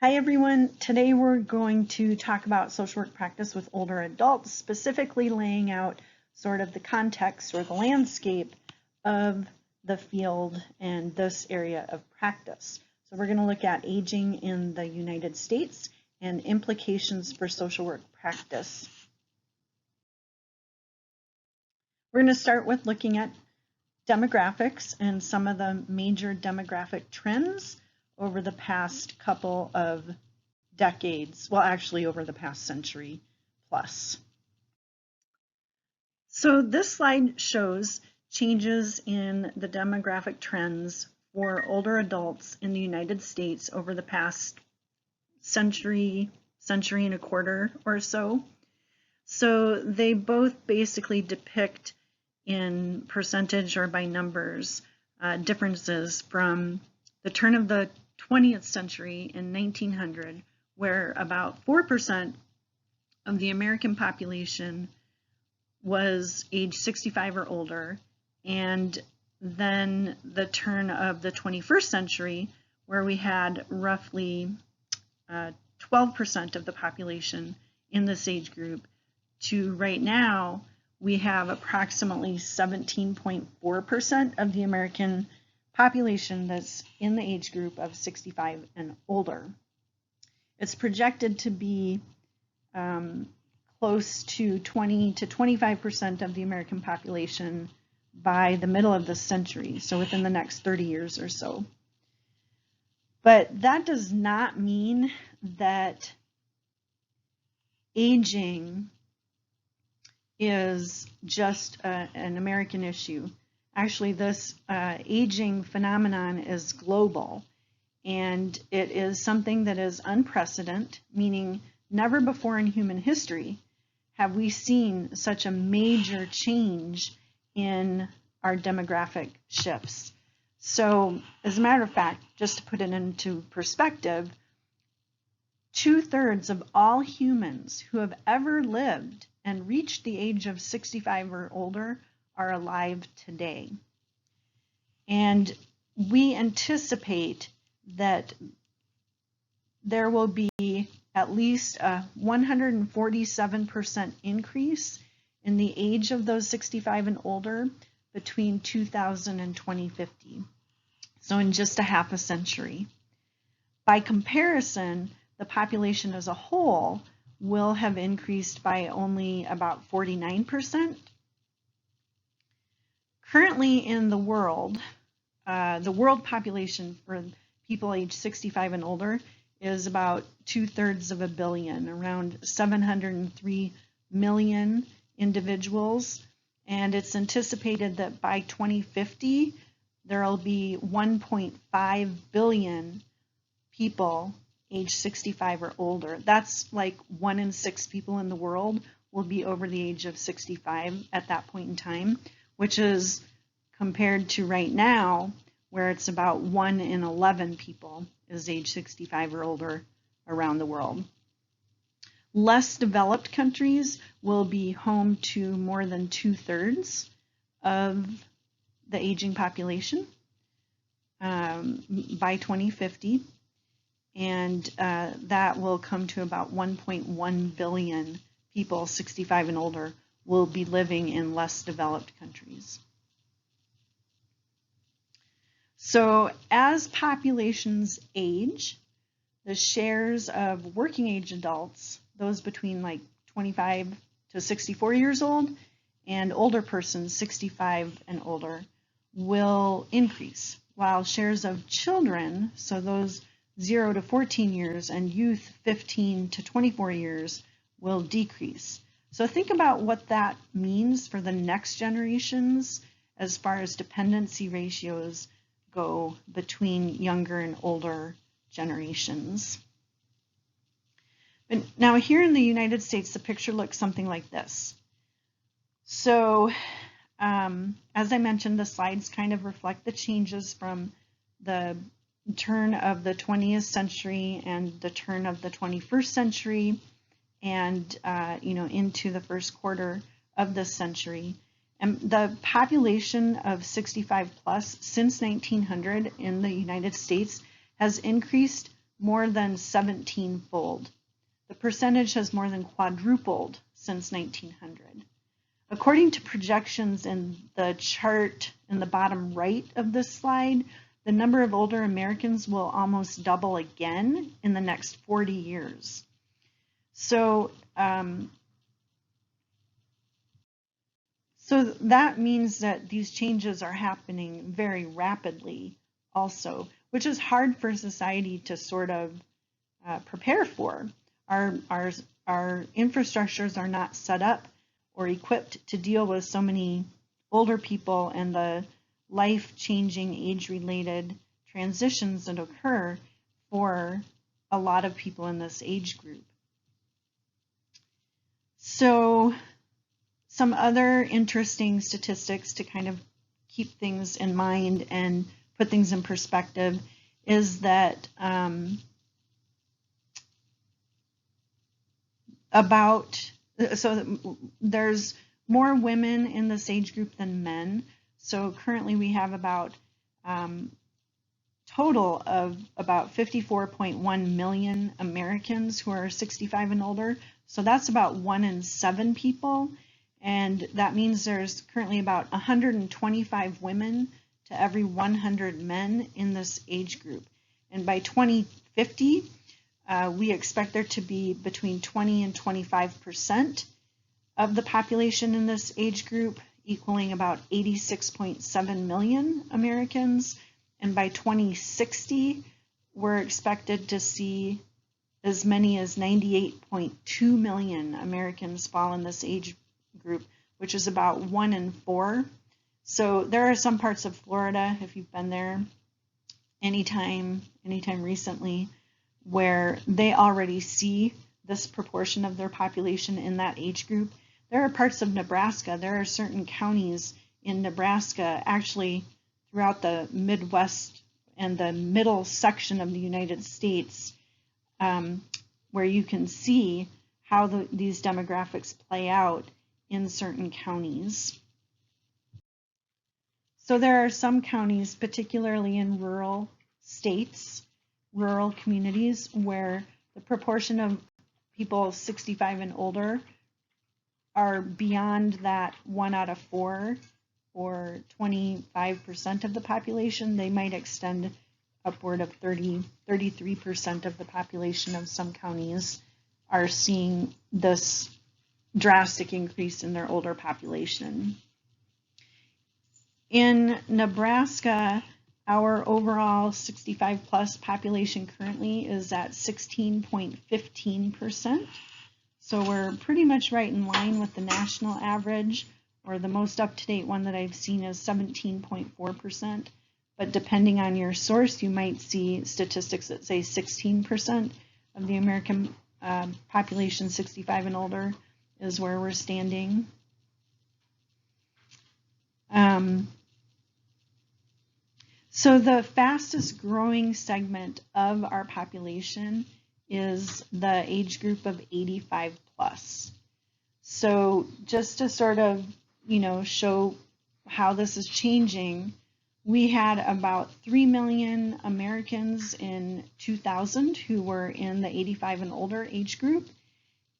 Hi everyone, today we're going to talk about social work practice with older adults, specifically laying out sort of the context or the landscape of the field and this area of practice. So we're going to look at aging in the United States and implications for social work practice. We're going to start with looking at demographics and some of the major demographic trends over the past couple of decades, well, actually over the past century plus. So this slide shows changes in the demographic trends for older adults in the United States over the past century and a quarter or so. So they both basically depict in percentage or by numbers differences from the turn of the 20th century in 1900, where about 4% of the American population was age 65 or older, and then the turn of the 21st century, where we had roughly 12% of the population in this age group, to right now we have approximately 17.4% of the American population that's in the age group of 65 and older. It's projected to be close to 20 to 25% of the American population by the middle of this century, so within the next 30 years or so. But that does not mean that aging is just an American issue. Actually, this aging phenomenon is global, and it is something that is unprecedented, meaning never before in human history have we seen such a major change in our demographic shifts. So, as a matter of fact, just to put it into perspective, 2/3 of all humans who have ever lived and reached the age of 65 or older are alive today. And we anticipate that there will be at least a 147% increase in the age of those 65 and older between 2000 and 2050. So in just a half a century. By comparison, the population as a whole will have increased by only about 49%. Currently in the world population for people age 65 and older is about 2/3 of a billion, around 703 million individuals. And it's anticipated that by 2050, there will be 1.5 billion people age 65 or older. That's like 1 in 6 people in the world will be over the age of 65 at that point in time, which is compared to right now, where it's about 1 in 11 people is age 65 or older around the world. Less developed countries will be home to more than 2/3 of the aging population by 2050, and that will come to about 1.1 billion people 65 and older will be living in less developed countries. So as populations age, the shares of working age adults, those between like 25 to 64 years old, and older persons 65 and older, will increase, while shares of children, so those 0 to 14 years, and youth 15 to 24 years, will decrease. So think about what that means for the next generations as far as dependency ratios go between younger and older generations. But now here in the United States, the picture looks something like this. So as I mentioned, the slides kind of reflect the changes from the turn of the 20th century and the turn of the 21st century and into the first quarter of this century. And the population of 65 plus since 1900 in the United States has increased more than 17-fold. The percentage has more than quadrupled since 1900. According to projections in the chart in the bottom right of this slide, the number of older Americans will almost double again in the next 40 years. So that means that these changes are happening very rapidly also, which is hard for society to sort of prepare for. Our infrastructures are not set up or equipped to deal with so many older people and the life-changing age-related transitions that occur for a lot of people in this age group. So some other interesting statistics to kind of keep things in mind and put things in perspective is that there's more women in this age group than men. So currently we have about total of about 54.1 million Americans who are 65 and older. So that's about 1 in 7 people. And that means there's currently about 125 women to every 100 men in this age group. And by 2050, we expect there to be between 20 and 25% of the population in this age group, equaling about 86.7 million Americans. And by 2060, we're expected to see as many as 98.2 million Americans fall in this age group, which is about 1 in 4. So there are some parts of Florida, if you've been there anytime recently, where they already see this proportion of their population in that age group. There are parts of Nebraska, there are certain counties in Nebraska, actually throughout the Midwest and the middle section of the United States, where you can see how these demographics play out in certain counties. So there are some counties, particularly in rural states, rural communities, where the proportion of people 65 and older are beyond that 1 out of 4 or 25% of the population. They might extend upward of 33% of the population of some counties are seeing this drastic increase in their older population. In Nebraska, our overall 65 plus population currently is at 16.15%. So we're pretty much right in line with the national average, or the most up-to-date one that I've seen is 17.4%. But depending on your source, you might see statistics that say 16% of the American population 65 and older is where we're standing. So the fastest growing segment of our population is the age group of 85 plus. So just to sort of, show how this is changing, we had about 3 million Americans in 2000 who were in the 85 and older age group.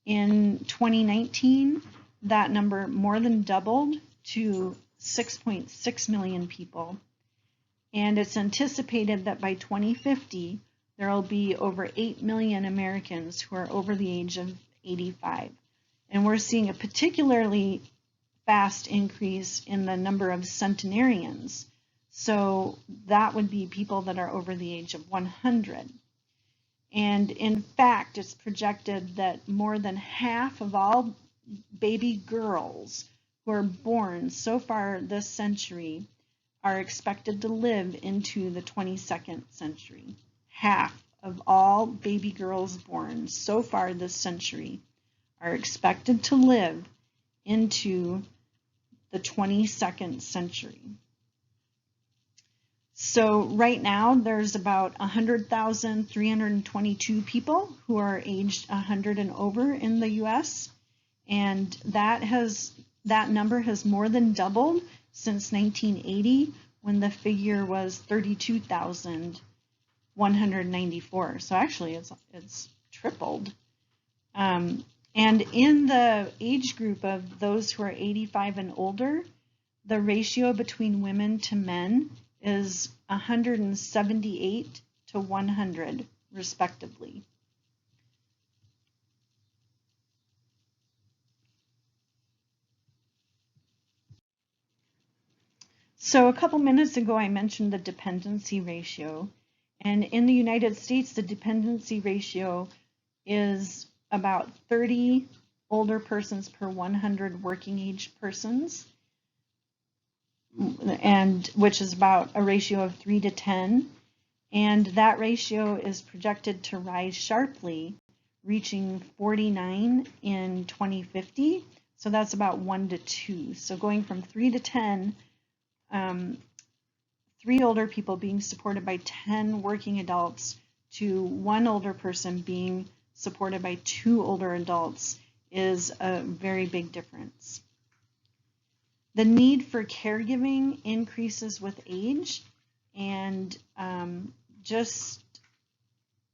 In 2019, that number more than doubled to 6.6 million people. And it's anticipated that by 2050, there will be over 8 million Americans who are over the age of 85. And we're seeing a particularly fast increase in the number of centenarians. So that would be people that are over the age of 100. And in fact, it's projected that more than half of all baby girls who are born so far this century are expected to live into the 22nd century. Half of all baby girls born so far this century are expected to live into the 22nd century. So right now there's about 100,322 people who are aged 100 and over in the US, and that number has more than doubled since 1980, when the figure was 32,000 194. So actually it's tripled. And in the age group of those who are 85 and older, the ratio between women to men is 178 to 100, respectively. So a couple minutes ago, I mentioned the dependency ratio. And in the United States, the dependency ratio is about 30 older persons per 100 working age persons, and which is about a ratio of 3 to 10. And that ratio is projected to rise sharply, reaching 49 in 2050. So that's about 1 to 2. So going from 3 to 10, 3 older people being supported by 10 working adults to 1 older person being supported by 2 older adults is a very big difference. The need for caregiving increases with age, and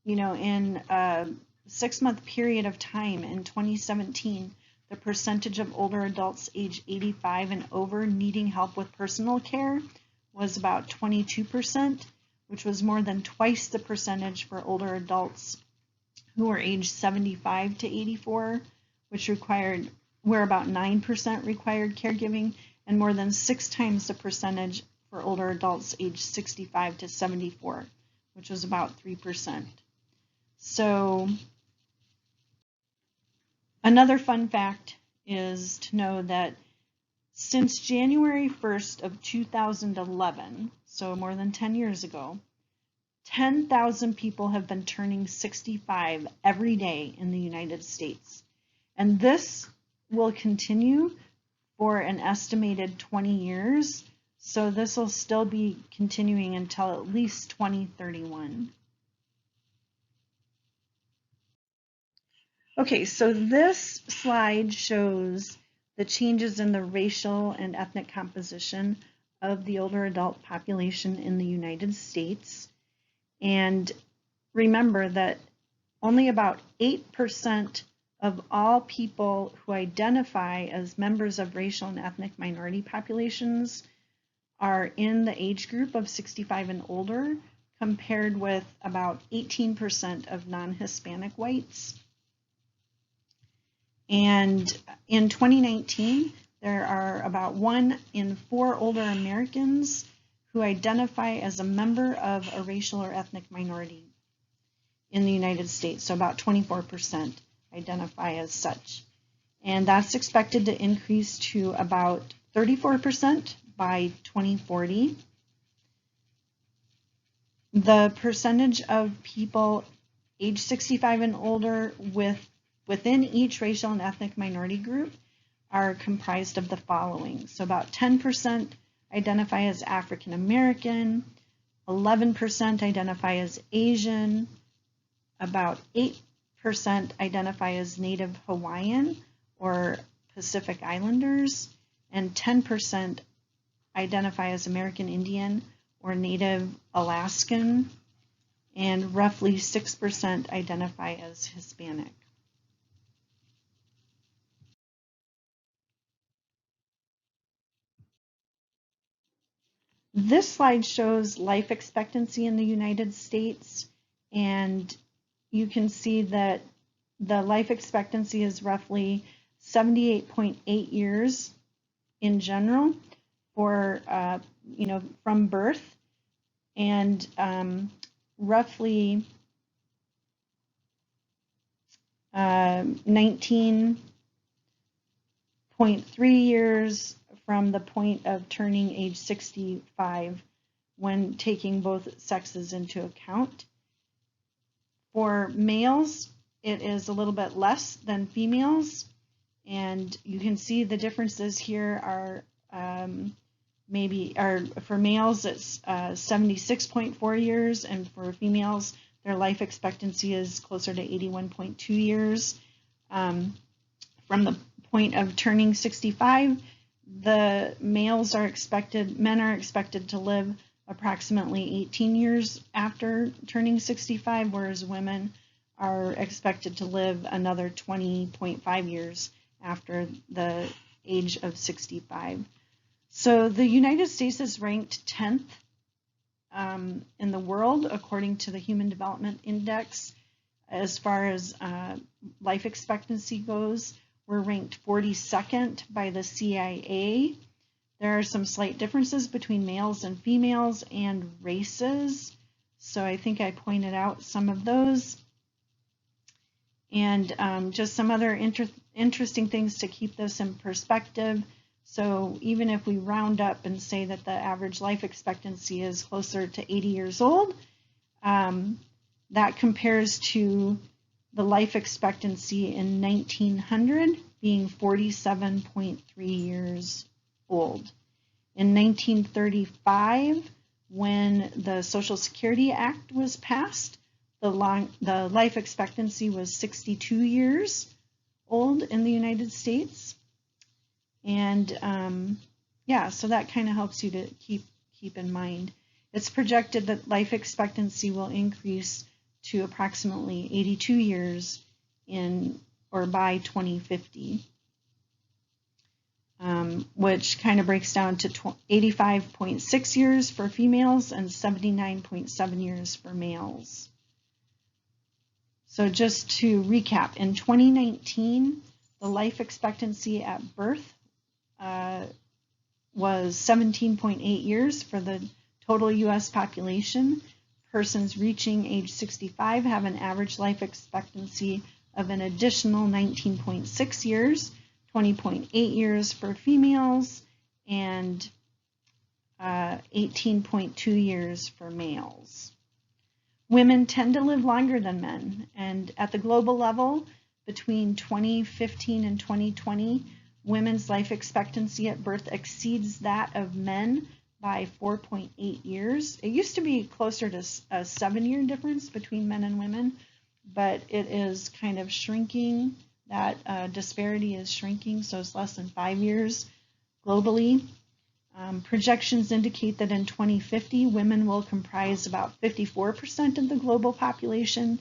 in a 6-month period of time in 2017, the percentage of older adults age 85 and over needing help with personal care was about 22%, which was more than twice the percentage for older adults who were aged 75 to 84, where about 9% required caregiving, and more than 6 times the percentage for older adults aged 65 to 74, which was about 3%. So another fun fact is to know that since January 1st of 2011, so more than 10 years ago, 10,000 people have been turning 65 every day in the United States. And this will continue for an estimated 20 years. So this will still be continuing until at least 2031. Okay, so this slide shows the changes in the racial and ethnic composition of the older adult population in the United States. And remember that only about 8% of all people who identify as members of racial and ethnic minority populations are in the age group of 65 and older, compared with about 18% of non-Hispanic whites. And in 2019, there are about 1 in 4 older Americans who identify as a member of a racial or ethnic minority in the United States. So about 24% identify as such. And that's expected to increase to about 34% by 2040. The percentage of people age 65 and older within each racial and ethnic minority group are comprised of the following. So about 10% identify as African American, 11% identify as Asian, about 8% identify as Native Hawaiian or Pacific Islanders, and 10% identify as American Indian or Native Alaskan, and roughly 6% identify as Hispanic. This slide shows life expectancy in the United States, and you can see that the life expectancy is roughly 78.8 years in general for from birth, and roughly 19.3 years from the point of turning age 65 when taking both sexes into account. For males, it is a little bit less than females, and you can see the differences here are for males it's 76.4 years, and for females their life expectancy is closer to 81.2 years. From the point of turning 65, men are expected to live approximately 18 years after turning 65, whereas women are expected to live another 20.5 years after the age of 65. So the United States is ranked 10th in the world according to the Human Development Index. As far as life expectancy goes, we're ranked 42nd by the CIA. There are some slight differences between males and females and races. So I think I pointed out some of those. And just some other interesting things to keep this in perspective. So even if we round up and say that the average life expectancy is closer to 80 years old, that compares to the life expectancy in 1900 being 47.3 years old. In 1935, when the Social Security Act was passed, the life expectancy was 62 years old in the United States. And yeah, so that kind of helps you to keep in mind. It's projected that life expectancy will increase to approximately 82 years by 2050, which kind of breaks down to 85.6 years for females and 79.7 years for males. So just to recap, in 2019, the life expectancy at birth was 17.8 years for the total U.S. population. Persons reaching age 65 have an average life expectancy of an additional 19.6 years, 20.8 years for females, and 18.2 years for males. Women tend to live longer than men, and at the global level, between 2015 and 2020, women's life expectancy at birth exceeds that of men by 4.8 years. It used to be closer to a 7-year difference between men and women, but it is kind of shrinking. That disparity is shrinking, so it's less than 5 years globally. Projections indicate that in 2050, women will comprise about 54% of the global population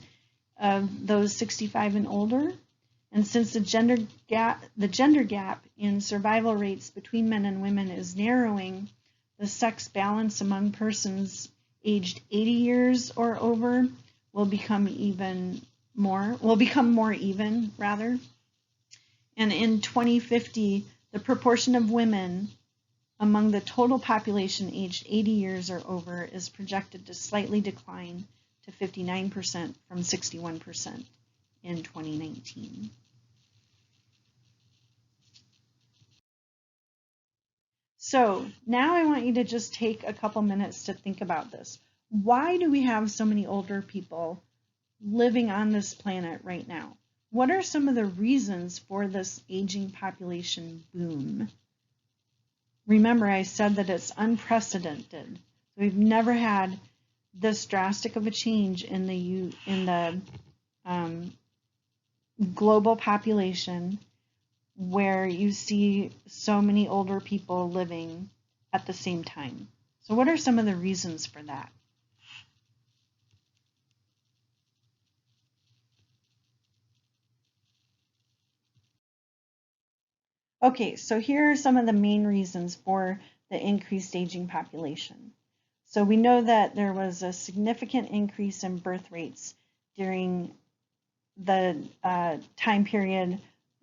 of those 65 and older. And since the gender gap in survival rates between men and women is narrowing, the sex balance among persons aged 80 years or over will become more even rather. And in 2050, the proportion of women among the total population aged 80 years or over is projected to slightly decline to 59% from 61% in 2019. So now I want you to just take a couple minutes to think about this. Why do we have so many older people living on this planet right now? What are some of the reasons for this aging population boom? Remember, I said that it's unprecedented. We've never had this drastic of a change in the global population where you see so many older people living at the same time. So what are some of the reasons for that? Okay, so here are some of the main reasons for the increased aging population. So we know that there was a significant increase in birth rates during the time period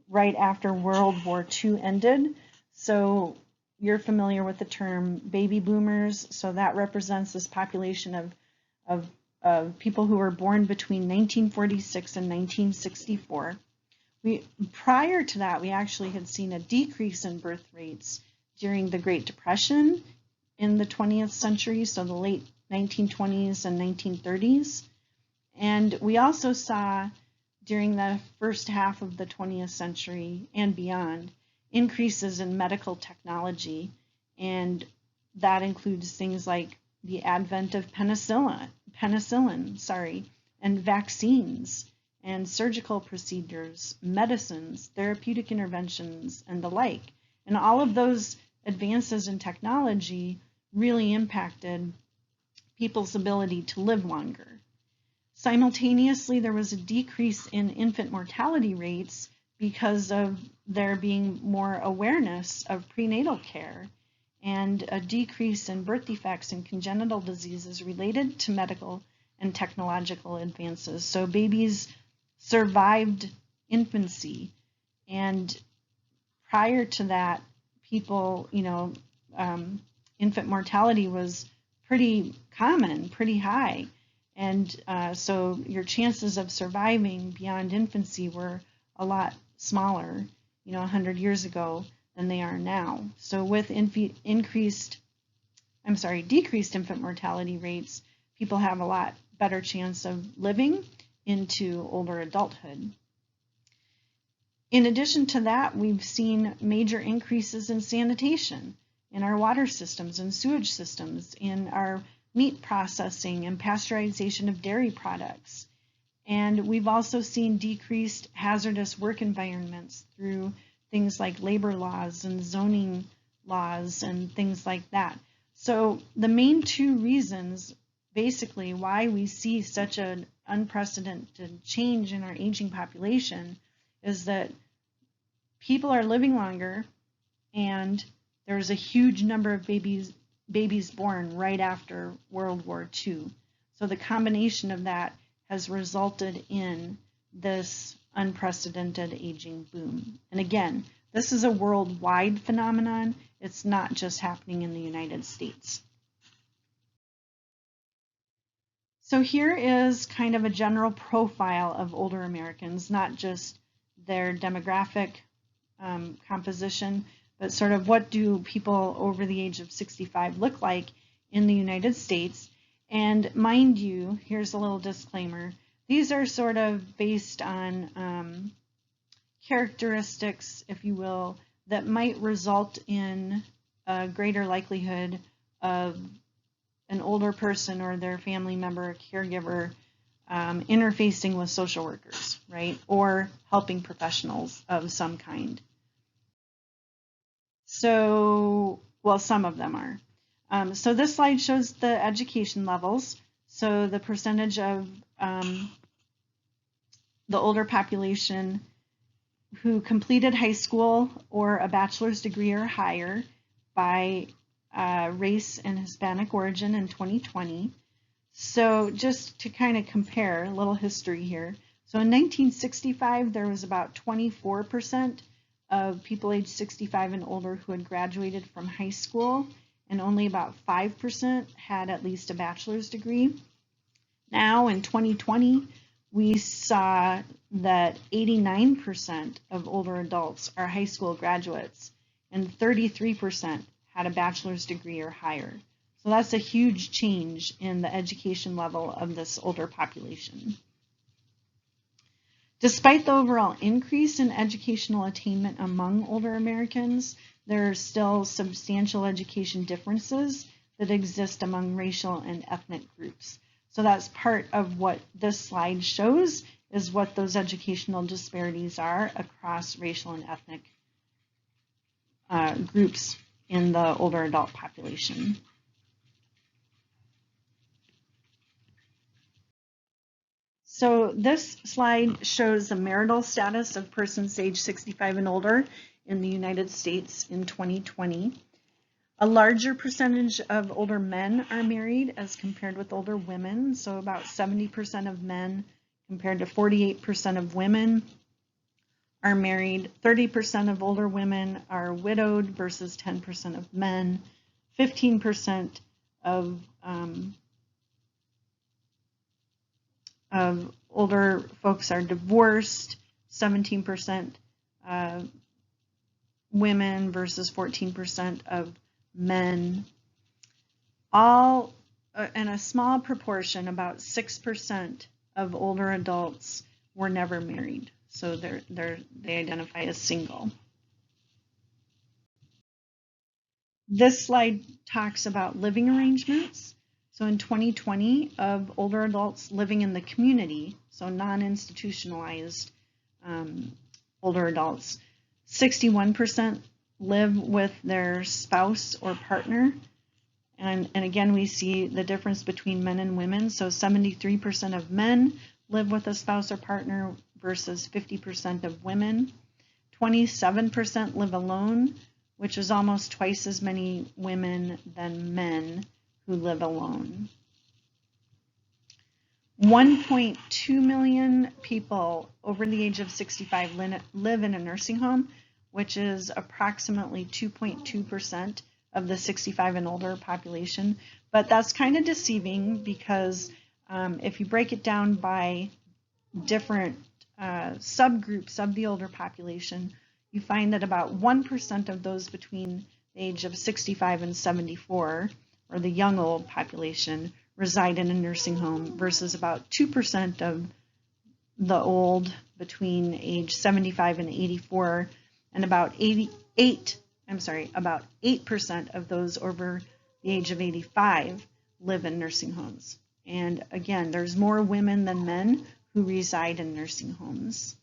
right after World War II ended. So you're familiar with the term baby boomers. So that represents this population of people who were born between 1946 and 1964. Prior to that, we actually had seen a decrease in birth rates during the Great Depression in the 20th century, so the late 1920s and 1930s. And we also saw during the first half of the 20th century and beyond increases in medical technology, and that includes things like the advent of penicillin, and vaccines, and surgical procedures, medicines, therapeutic interventions, and the like. And all of those advances in technology really impacted people's ability to live longer. Simultaneously, there was a decrease in infant mortality rates because of there being more awareness of prenatal care and a decrease in birth defects and congenital diseases related to medical and technological advances. So babies survived infancy, and prior to that, people, infant mortality was pretty common, pretty high. And so your chances of surviving beyond infancy were a lot smaller, 100 years ago than they are now. So with decreased infant mortality rates, people have a lot better chance of living into older adulthood. In addition to that, we've seen major increases in sanitation in our water systems and sewage systems, in our meat processing and pasteurization of dairy products. And we've also seen decreased hazardous work environments through things like labor laws and zoning laws and things like that. So the main two reasons basically why we see such an unprecedented change in our aging population is that people are living longer, and there's a huge number of babies born right after World War II. So the combination of that has resulted in this unprecedented aging boom. And again, this is a worldwide phenomenon. It's not just happening in the United States. So here is kind of a general profile of older Americans, not just their demographic composition, but sort of what do people over the age of 65 look like in the United States. And mind you, here's a little disclaimer, these are sort of based on characteristics, if you will, that might result in a greater likelihood of an older person or their family member or caregiver interfacing with social workers, right? Or helping professionals of some kind. So, well, some of them are. So this slide shows the education levels. So the percentage of the older population who completed high school or a bachelor's degree or higher by race and Hispanic origin in 2020. So just to kind of compare a little history here. So in 1965, there was about 24% of people aged 65 and older who had graduated from high school, and only about 5% had at least a bachelor's degree. Now in 2020, we saw that 89% of older adults are high school graduates, and 33% had a bachelor's degree or higher. So that's a huge change in the education level of this older population. Despite the overall increase in educational attainment among older Americans, there are still substantial education differences that exist among racial and ethnic groups. So that's part of what this slide shows, is what those educational disparities are across racial and ethnic groups in the older adult population. So this slide shows the marital status of persons age 65 and older in the United States in 2020. A larger percentage of older men are married as compared with older women. So about 70% of men compared to 48% of women are married. 30% of older women are widowed versus 10% of men. 15% of older folks are divorced, 17% women versus 14% of men. All in a small proportion, about 6% of older adults were never married, so they identify as single. This slide talks about living arrangements. So in 2020, of older adults living in the community, so non-institutionalized older adults, 61% live with their spouse or partner, And again, we see the difference between men and women. So 73% of men live with a spouse or partner versus 50% of women. 27% live alone, which is almost twice as many women than men who live alone. 1.2 million people over the age of 65 live in a nursing home, which is approximately 2.2% of the 65 and older population. But that's kind of deceiving because if you break it down by different subgroups of the older population, you find that about 1% of those between the age of 65 and 74, or the young old population, reside in a nursing home versus about 2% of the old between age 75 and 84, and about 8% of those over the age of 85 live in nursing homes. And again, there's more women than men who reside in nursing homes.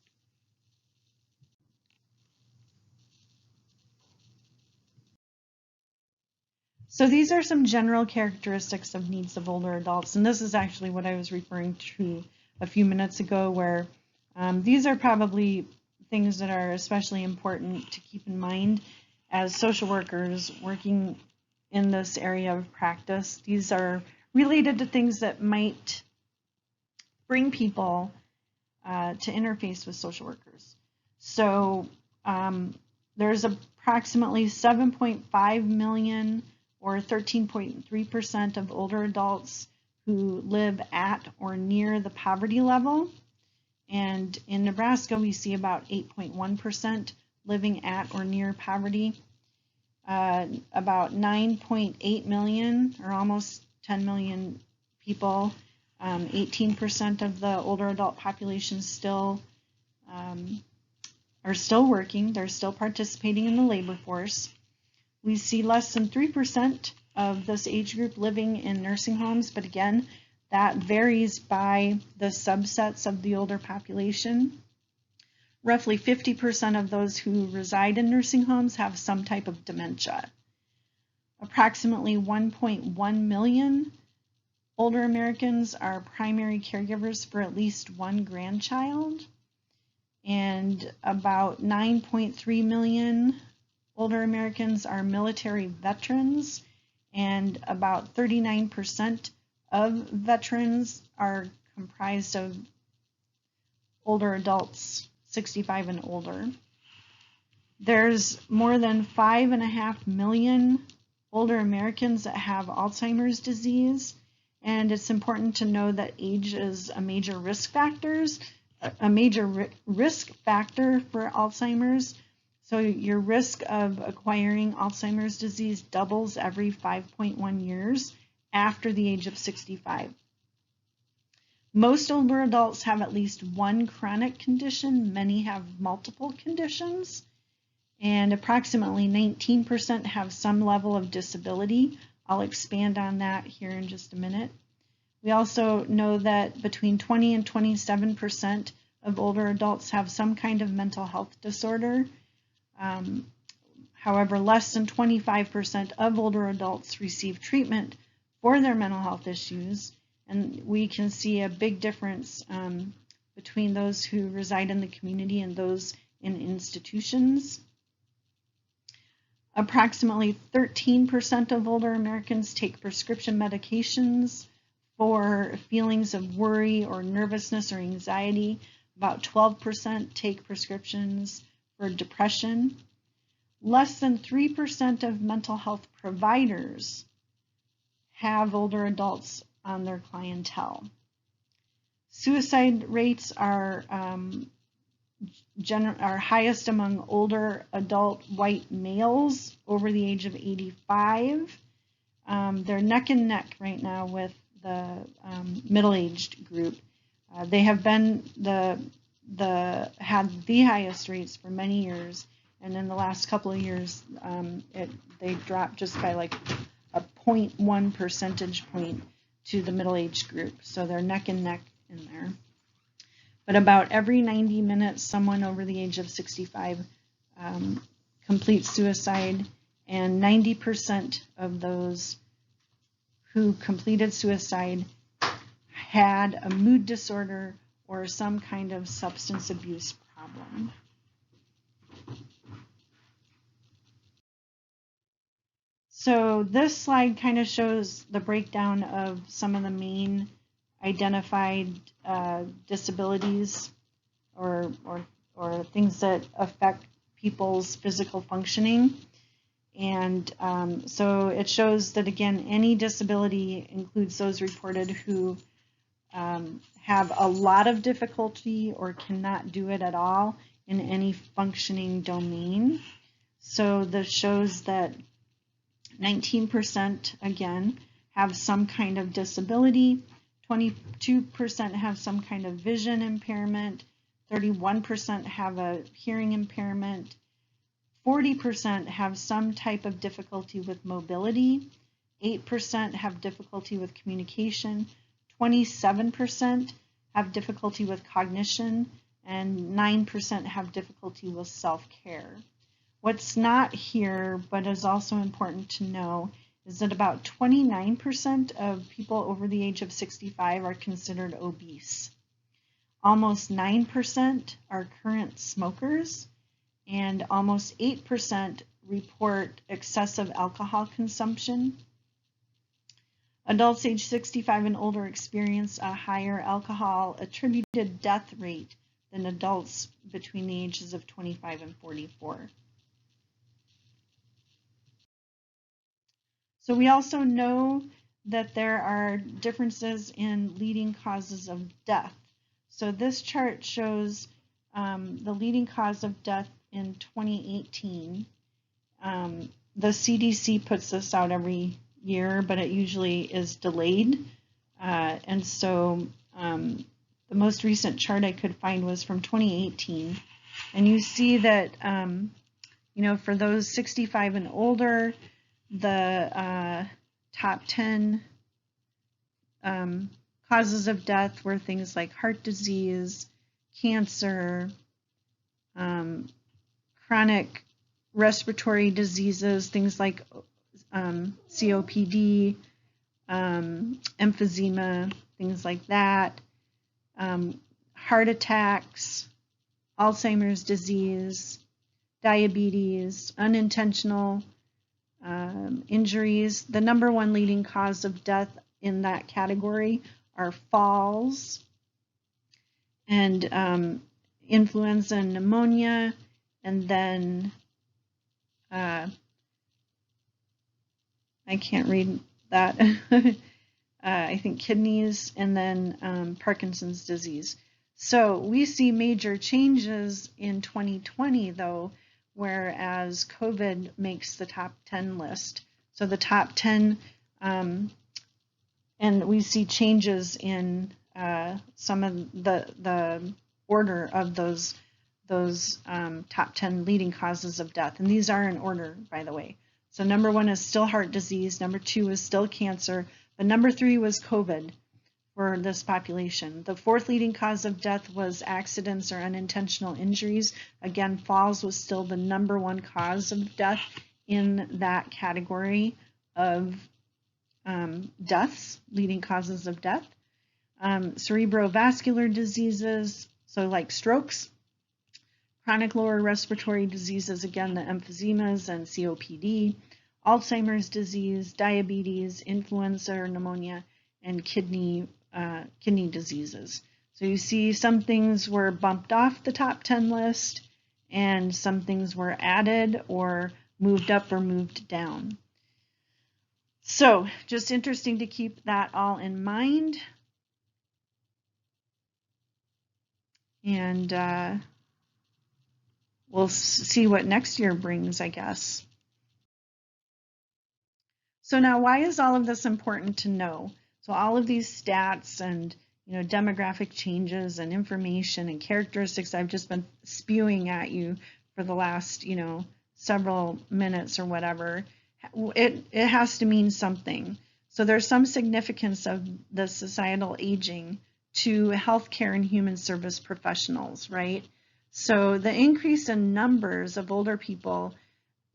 So these are some general characteristics of needs of older adults, and this is actually what I was referring to a few minutes ago, where these are probably things that are especially important to keep in mind as social workers working in this area of practice. These are related to things that might bring people to interface with social workers. So there's approximately 7.5 million or 13.3% of older adults who live at or near the poverty level. And in Nebraska, we see about 8.1% living at or near poverty. About 9.8 million, or almost 10 million people, 18% of the older adult population are still working. They're still participating in the labor force. We see less than 3% of this age group living in nursing homes, but again, that varies by the subsets of the older population. Roughly 50% of those who reside in nursing homes have some type of dementia. Approximately 1.1 million older Americans are primary caregivers for at least one grandchild, and about 9.3 million older Americans are military veterans, and about 39% of veterans are comprised of older adults 65 and older. There's more than 5.5 million older Americans that have Alzheimer's disease, and it's important to know that age is a major risk factor for Alzheimer's. So your risk of acquiring Alzheimer's disease doubles every 5.1 years after the age of 65. Most older adults have at least one chronic condition. Many have multiple conditions, and approximately 19% have some level of disability. I'll expand on that here in just a minute. We also know that between 20 and 27% of older adults have some kind of mental health disorder. However, less than 25% of older adults receive treatment for their mental health issues, and we can see a big difference between those who reside in the community and those in institutions. Approximately 13% of older Americans take prescription medications for feelings of worry or nervousness or anxiety. About 12% take prescriptions for depression. Less than 3% of mental health providers have older adults on their clientele. Suicide rates are highest among older adult white males over the age of 85. They're neck and neck right now with the middle-aged group. They have been had the highest rates for many years, and in the last couple of years, they dropped just by like a 0.1 percentage point to the middle-aged group. So they're neck and neck in there. But about every 90 minutes, someone over the age of 65 completes suicide, and 90% of those who completed suicide had a mood disorder or some kind of substance abuse problem. So this slide kind of shows the breakdown of some of the main identified disabilities or things that affect people's physical functioning. And so it shows that, again, any disability includes those reported who have a lot of difficulty or cannot do it at all in any functioning domain. So this shows that 19%, again, have some kind of disability, 22% have some kind of vision impairment, 31% have a hearing impairment, 40% have some type of difficulty with mobility, 8% have difficulty with communication, 27% have difficulty with cognition, and 9% have difficulty with self-care. What's not here, but is also important to know, is that about 29% of people over the age of 65 are considered obese. Almost 9% are current smokers, and almost 8% report excessive alcohol consumption. Adults age 65 and older experience a higher alcohol attributed death rate than adults between the ages of 25 and 44. So we also know that there are differences in leading causes of death. So this chart shows the leading cause of death in 2018. The CDC puts this out every year, but it usually is delayed. And so the most recent chart I could find was from 2018. And you see that, for those 65 and older, the top 10 causes of death were things like heart disease, cancer, chronic respiratory diseases, things like COPD, emphysema, things like that, heart attacks, Alzheimer's disease, diabetes, unintentional injuries. The number one leading cause of death in that category are falls and influenza and pneumonia, and then I can't read that. I think kidneys, and then Parkinson's disease. So we see major changes in 2020, though, whereas COVID makes the top 10 list. So the top 10, and we see changes in some of the order of those top 10 leading causes of death. And these are in order, by the way. So number 1 is still heart disease, number 2 is still cancer, but number 3 was COVID for this population. The 4th leading cause of death was accidents or unintentional injuries. Again, falls was still the number 1 cause of death in that category of deaths, leading causes of death. Cerebrovascular diseases, so like strokes, chronic lower respiratory diseases, again, the emphysemas and COPD, Alzheimer's disease, diabetes, influenza or pneumonia, and kidney diseases. So you see some things were bumped off the top 10 list, and some things were added or moved up or moved down. So just interesting to keep that all in mind. And we'll see what next year brings, I guess. So now, why is all of this important to know? So all of these stats and demographic changes and information and characteristics I've just been spewing at you for the last several minutes or whatever, it has to mean something. So there's some significance of the societal aging to healthcare and human service professionals, right? So the increase in numbers of older people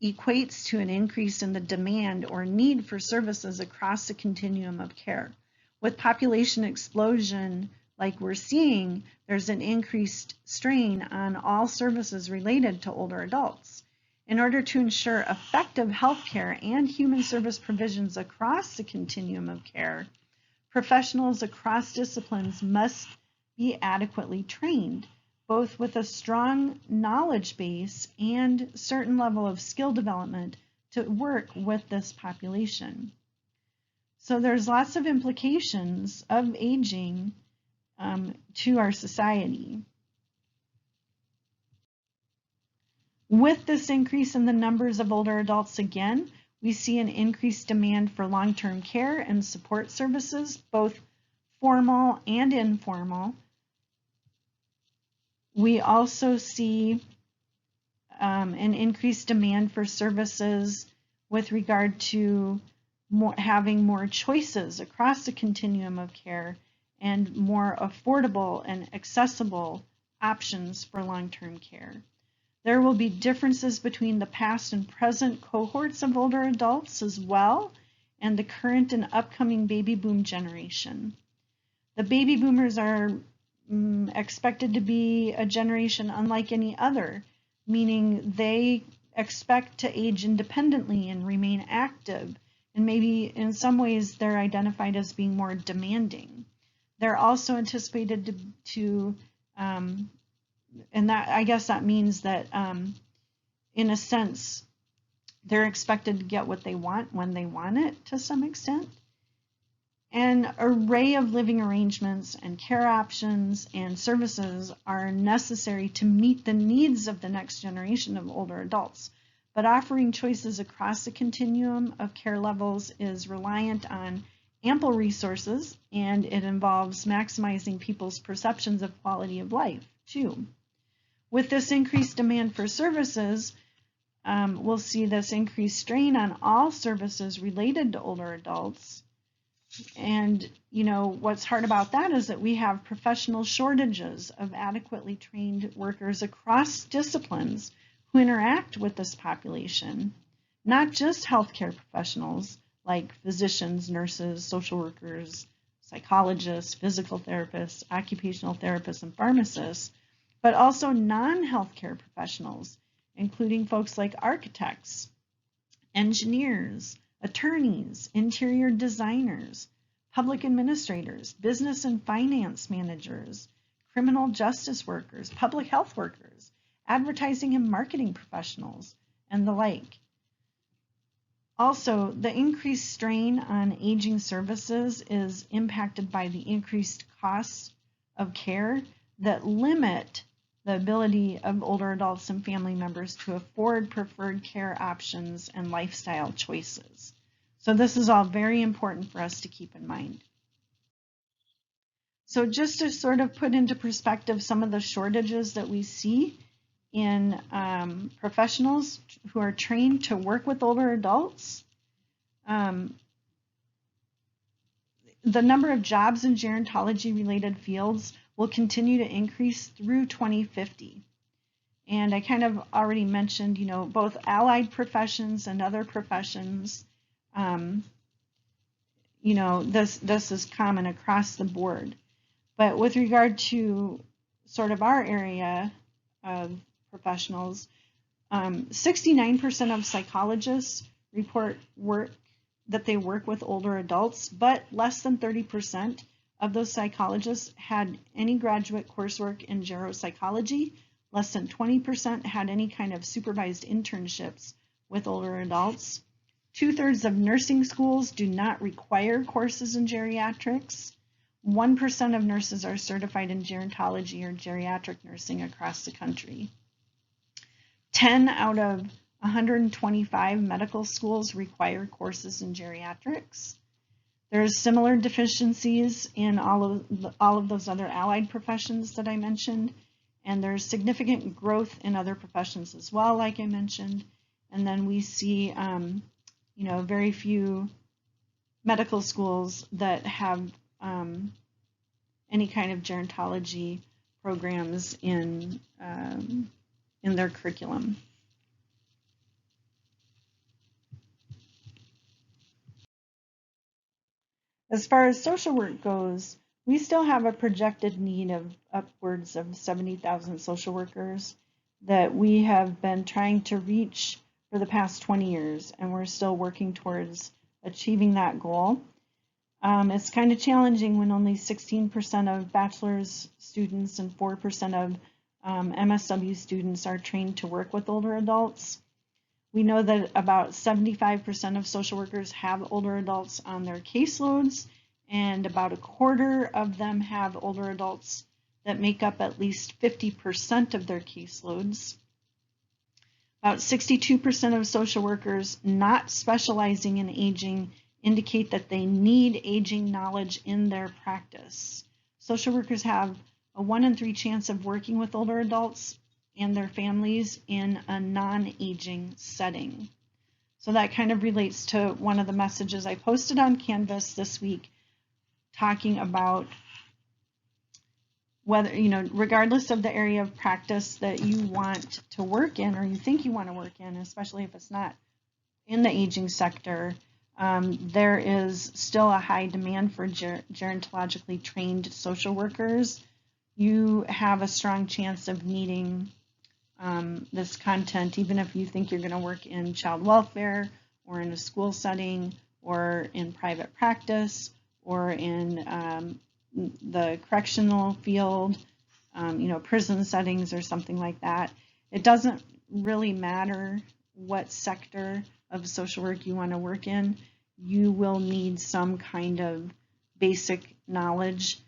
equates to an increase in the demand or need for services across the continuum of care. With population explosion like we're seeing, there's an increased strain on all services related to older adults. In order to ensure effective healthcare and human service provisions across the continuum of care, professionals across disciplines must be adequately trained, both with a strong knowledge base and certain level of skill development to work with this population. So there's lots of implications of aging to our society. With this increase in the numbers of older adults, again, we see an increased demand for long-term care and support services, both formal and informal. We also see an increased demand for services with regard to having more choices across the continuum of care and more affordable and accessible options for long-term care. There will be differences between the past and present cohorts of older adults as well, and the current and upcoming baby boom generation. The baby boomers are expected to be a generation unlike any other, meaning they expect to age independently and remain active, and maybe in some ways they're identified as being more demanding. They're also anticipated to and that, I guess that means that in a sense, they're expected to get what they want when they want it to some extent. An array of living arrangements and care options and services are necessary to meet the needs of the next generation of older adults. But offering choices across the continuum of care levels is reliant on ample resources, and it involves maximizing people's perceptions of quality of life too. With this increased demand for services, we'll see this increased strain on all services related to older adults. And what's hard about that is that we have professional shortages of adequately trained workers across disciplines who interact with this population, not just healthcare professionals like physicians, nurses, social workers, psychologists, physical therapists, occupational therapists, and pharmacists, but also non-healthcare professionals, including folks like architects, engineers, attorneys, interior designers, public administrators, business and finance managers, criminal justice workers, public health workers, advertising and marketing professionals, and the like. Also, the increased strain on aging services is impacted by the increased costs of care that limit the ability of older adults and family members to afford preferred care options and lifestyle choices. So this is all very important for us to keep in mind. So just to sort of put into perspective some of the shortages that we see in professionals who are trained to work with older adults, the number of jobs in gerontology-related fields will continue to increase through 2050. And I kind of already mentioned, both allied professions and other professions, this is common across the board. But with regard to sort of our area of professionals, 69% of psychologists report that they work with older adults, but less than 30% of those psychologists had any graduate coursework in geropsychology. Less than 20% had any kind of supervised internships with older adults. 2/3 of nursing schools do not require courses in geriatrics. 1% of nurses are certified in gerontology or geriatric nursing across the country. 10 out of 125 medical schools require courses in geriatrics. There's similar deficiencies in all of those other allied professions that I mentioned, and there's significant growth in other professions as well, like I mentioned. And then we see, very few medical schools that have any kind of gerontology programs in their curriculum. As far as social work goes, we still have a projected need of upwards of 70,000 social workers that we have been trying to reach for the past 20 years, and we're still working towards achieving that goal. It's kind of challenging when only 16% of bachelor's students and 4% of MSW students are trained to work with older adults. We know that about 75% of social workers have older adults on their caseloads, and about a quarter of them have older adults that make up at least 50% of their caseloads. About 62% of social workers not specializing in aging indicate that they need aging knowledge in their practice. Social workers have a 1 in 3 chance of working with older adults and their families in a non-aging setting. So that kind of relates to one of the messages I posted on Canvas this week, talking about whether, regardless of the area of practice that you want to work in or you think you want to work in, especially if it's not in the aging sector, there is still a high demand for gerontologically trained social workers. You have a strong chance of needing this content, even if you think you're going to work in child welfare or in a school setting or in private practice or in the correctional field, prison settings or something like that. It doesn't really matter what sector of social work you want to work in. You will need some kind of basic knowledge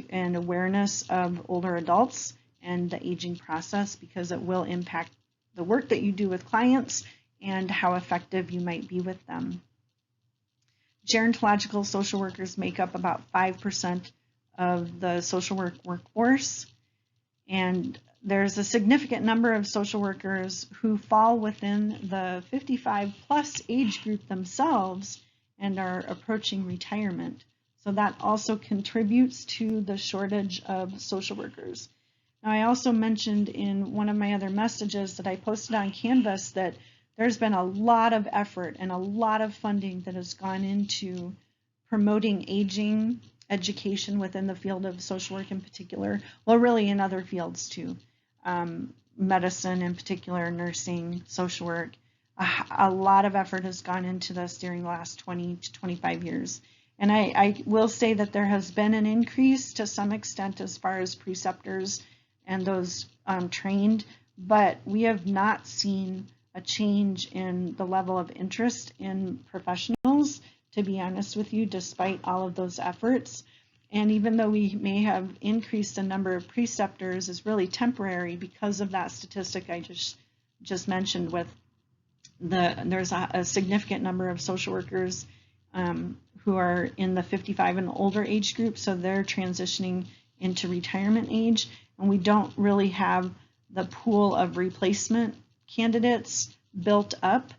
and awareness of older adults and the aging process, because it will impact the work that you do with clients and how effective you might be with them. Gerontological social workers make up about 5% of the social work workforce, and there's a significant number of social workers who fall within the 55 plus age group themselves and are approaching retirement. So that also contributes to the shortage of social workers. Now, I also mentioned in one of my other messages that I posted on Canvas that there's been a lot of effort and a lot of funding that has gone into promoting aging education within the field of social work in particular, well, really in other fields too. Medicine in particular, nursing, social work. A lot of effort has gone into this during the last 20 to 25 years. And I will say that there has been an increase to some extent as far as preceptors and those trained, but we have not seen a change in the level of interest in professionals, to be honest with you, despite all of those efforts. And even though we may have increased the number of preceptors, is really temporary because of that statistic I just mentioned with there's a significant number of social workers who are in the 55 and older age group, so they're transitioning into retirement age, and we don't really have the pool of replacement candidates built up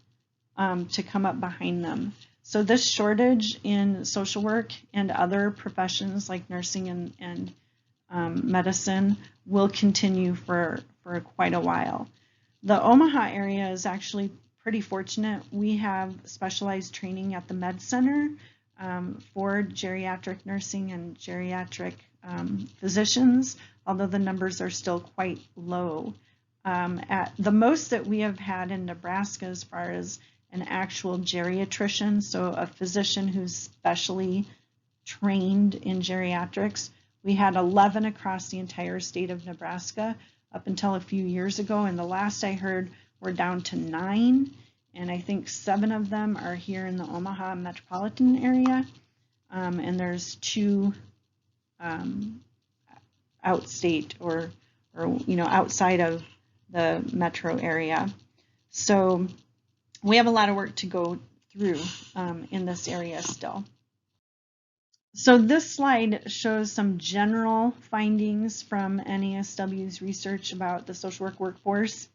to come up behind them. So this shortage in social work and other professions like nursing and medicine will continue for quite a while. The Omaha area is actually pretty fortunate. We have specialized training at the Med Center for geriatric nursing and geriatric physicians, although the numbers are still quite low. At the most that we have had in Nebraska as far as an actual geriatrician, so a physician who's specially trained in geriatrics, we had 11 across the entire state of Nebraska up until a few years ago, and the last I heard we're down to 9, and I think 7 of them are here in the Omaha metropolitan area, and there's 2 outstate or outside of the metro area. So we have a lot of work to go through in this area still. So this slide shows some general findings from NASW's research about the social work workforce.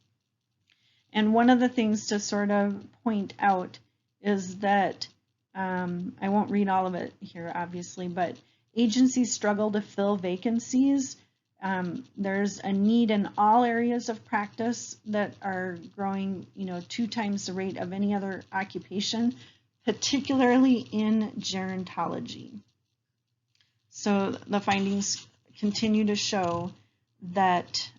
And one of the things to sort of point out is that, I won't read all of it here obviously, but agencies struggle to fill vacancies. There's a need in all areas of practice that are growing, 2 times the rate of any other occupation, particularly in gerontology. So the findings continue to show that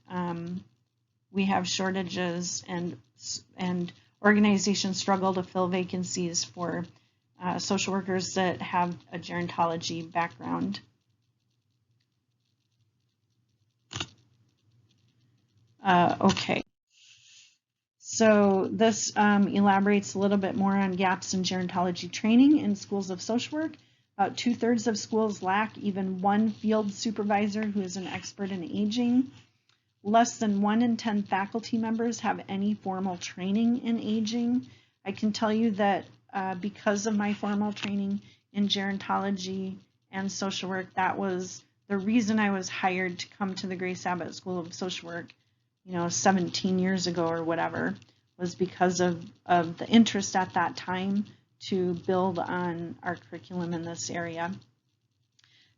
we have shortages and organizations struggle to fill vacancies for social workers that have a gerontology background. Okay. So this elaborates a little bit more on gaps in gerontology training in schools of social work. About 2/3 of schools lack even one field supervisor who is an expert in aging. Less than 1 in 10 faculty members have any formal training in aging. I can tell you that because of my formal training in gerontology and social work, that was the reason I was hired to come to the Grace Abbott School of Social Work, 17 years ago or whatever, was because of the interest at that time to build on our curriculum in this area.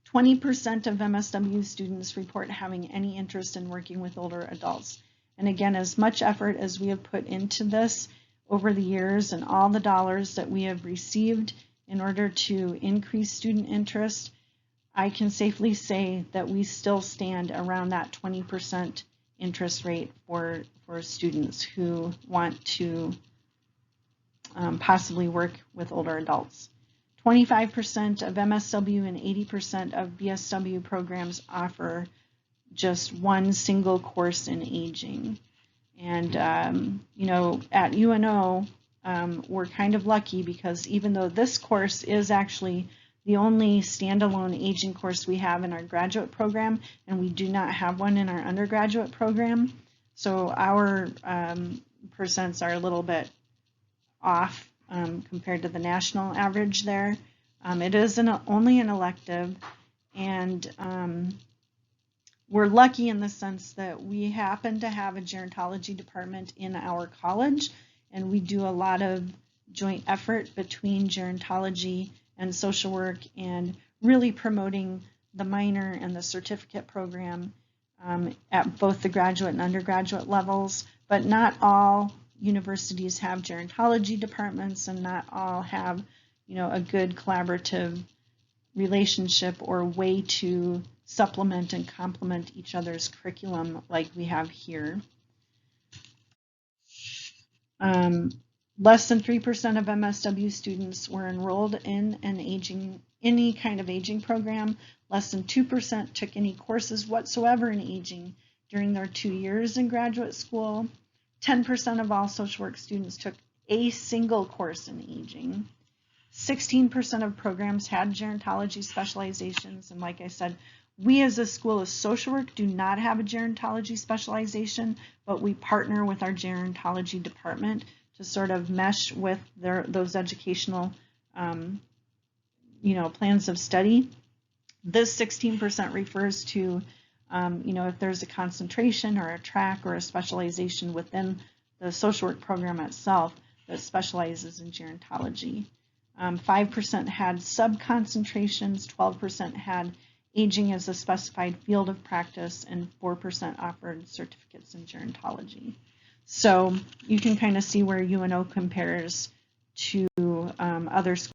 20% of MSW students report having any interest in working with older adults. And again, as much effort as we have put into this over the years and all the dollars that we have received in order to increase student interest, I can safely say that we still stand around that 20% interest rate for students who want to possibly work with older adults. 25% of MSW and 80% of BSW programs offer just one single course in aging. And, at UNO, we're kind of lucky because even though this course is actually the only standalone aging course we have in our graduate program, and we do not have one in our undergraduate program, so our percents are a little bit off compared to the national average there. It is only an elective, and we're lucky in the sense that we happen to have a gerontology department in our college, and we do a lot of joint effort between gerontology and social work and really promoting the minor and the certificate program at both the graduate and undergraduate levels. But not all universities have gerontology departments, and not all have a good collaborative relationship or way to supplement and complement each other's curriculum like we have here. Less than 3% of MSW students were enrolled in any kind of aging program. Less than 2% took any courses whatsoever in aging during their 2 years in graduate school. 10% of all social work students took a single course in aging. 16% of programs had gerontology specializations, and like I said, we as a school of social work do not have a gerontology specialization, but we partner with our gerontology department to sort of mesh with those educational plans of study. This 16% refers to if there's a concentration or a track or a specialization within the social work program itself that specializes in gerontology. 5% had sub-concentrations, 12% had aging as a specified field of practice, and 4% offered certificates in gerontology. So you can kind of see where UNO compares to other schools.